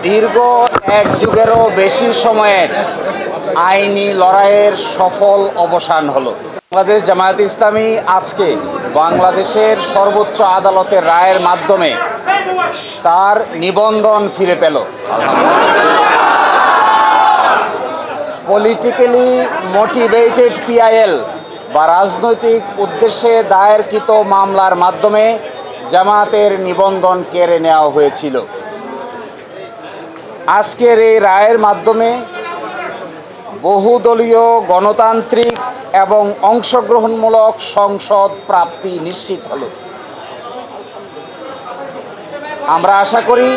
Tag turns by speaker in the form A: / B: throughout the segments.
A: দীর্ঘ এক যুগেরও বেশি সময়ের আইনি লড়াইয়ের সফল অবসান হলো। বাংলাদেশ জামায়াতে ইসলামী আজকে বাংলাদেশের সর্বোচ্চ আদালতের রায়ের মাধ্যমে তার নিবন্ধন ফিরে পেল। পলিটিক্যালি মোটিভেটেড পিআইএল বা রাজনৈতিক উদ্দেশ্যে দায়েরকৃত মামলার মাধ্যমে জামায়াতের নিবন্ধন কেড়ে নেওয়া হয়েছিল। আজকের এই রায়ের মাধ্যমে বহুদলীয় গণতান্ত্রিক এবং অংশগ্রহণমূলক সংসদ প্রাপ্তি নিশ্চিত হলো। আমরা আশা করি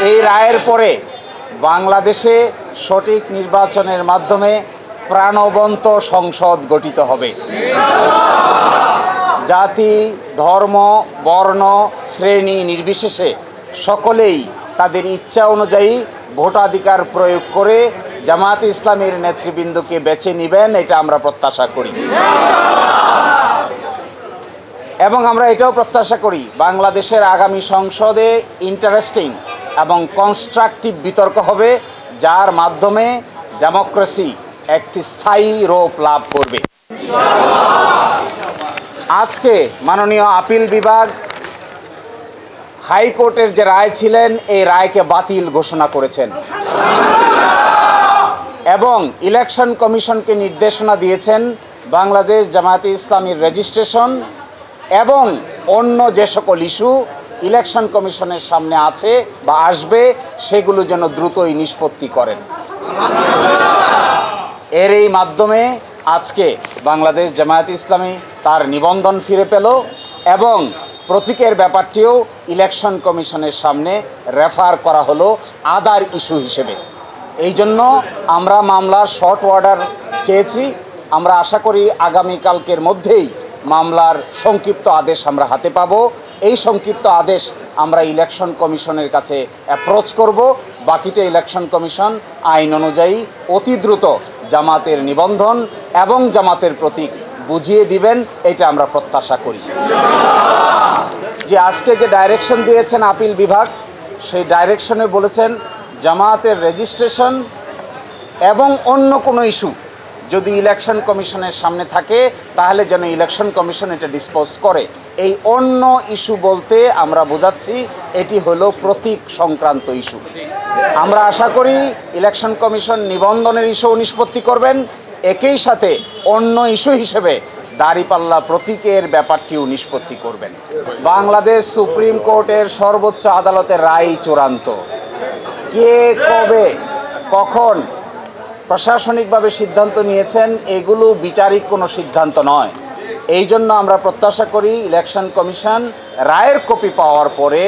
A: এই রায়ের পরে বাংলাদেশে সঠিক নির্বাচনের মাধ্যমে প্রাণবন্ত সংসদ গঠিত হবে। জাতি, ধর্ম, বর্ণ, শ্রেণী নির্বিশেষে সকলেই তাদের ইচ্ছা অনুযায়ী ভোটাধিকার প্রয়োগ করে জামায়াতে ইসলামীর নেতৃবৃন্দকে বেছে নেবেন, এটা আমরা প্রত্যাশা করি। এবং আমরা এটাও প্রত্যাশা করি বাংলাদেশের আগামী সংসদে ইন্টারেস্টিং এবং কনস্ট্রাকটিভ বিতর্ক হবে, যার মাধ্যমে ডেমোক্রেসি একটি স্থায়ী রূপ লাভ করবে। আজকে মাননীয় আপিল বিভাগ হাইকোর্টের যে রায় ছিলেন এই রায়কে বাতিল ঘোষণা করেছেন এবং ইলেকশন কমিশনকে নির্দেশনা দিয়েছেন বাংলাদেশ জামায়াতে ইসলামীর রেজিস্ট্রেশন এবং অন্য যে সকল ইস্যু ইলেকশন কমিশনের সামনে আছে বা আসবে সেগুলো যেন দ্রুতই নিষ্পত্তি করেন। এর এই মাধ্যমে আজকে বাংলাদেশ জামায়াতে ইসলামী তার নিবন্ধন ফিরে পেল এবং প্রতীকের ব্যাপারটিও ইলেকশন কমিশনের সামনে রেফার করা হলো আদার ইস্যু হিসেবে। এই জন্য আমরা মামলার শর্ট অর্ডার চেয়েছি। আমরা আশা করি আগামীকালকের মধ্যেই মামলার সংক্ষিপ্ত আদেশ আমরা হাতে পাব। এই সংক্ষিপ্ত আদেশ আমরা ইলেকশন কমিশনের কাছে অ্যাপ্রোচ করব। বাকিটা ইলেকশন কমিশন আইন অনুযায়ী অতি দ্রুত জামাতের নিবন্ধন এবং জামাতের প্রতীক বুঝিয়ে দিবেন, এটা আমরা প্রত্যাশা করি। যে আজকে যে ডাইরেকশন দিয়েছেন আপিল বিভাগ, সেই ডাইরেকশনে বলেছেন জামায়াতের রেজিস্ট্রেশন এবং অন্য কোনো ইস্যু যদি ইলেকশন কমিশনের সামনে থাকে তাহলে যেন ইলেকশন কমিশন এটা ডিসপোজ করে। এই অন্য ইস্যু বলতে আমরা বোঝাচ্ছি এটি হলো প্রতীক সংক্রান্ত ইস্যু। আমরা আশা করি ইলেকশন কমিশন নিবন্ধনের ইস্যু নিষ্পত্তি করবেন, একই সাথে অন্য ইস্যু হিসেবে দাঁড়িপাল্লা প্রতীকের ব্যাপারটিও নিষ্পত্তি করবেন। বাংলাদেশ সুপ্রিম কোর্টের সর্বোচ্চ আদালতের রায় চূড়ান্ত। কে কবে কখন প্রশাসনিকভাবে সিদ্ধান্ত নিয়েছেন এগুলো বিচারিক কোনো সিদ্ধান্ত নয়। এই জন্য আমরা প্রত্যাশা করি ইলেকশন কমিশন রায়ের কপি পাওয়ার পরে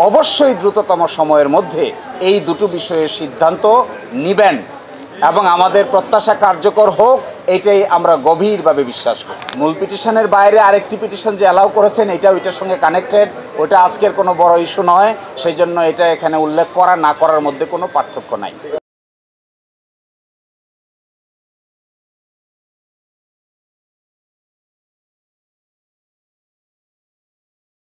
A: অবশ্যই দ্রুততম সময়ের মধ্যে এই দুটো বিষয়ের সিদ্ধান্ত নেবেন এবং আমাদের প্রত্যাশা কার্যকর হোক, এটাই আমরা গভীরভাবে বিশ্বাস করি। মূল পিটিশনের বাইরে আরেকটি পিটিশন যে অ্যালাউ করেছেন এটাও এটার সঙ্গে কানেক্টেড, ওটা আজকের কোনো বড় ইস্যু নয়, সেই জন্য এটা এখানে উল্লেখ করা না করার মধ্যে কোনো পার্থক্য নাই।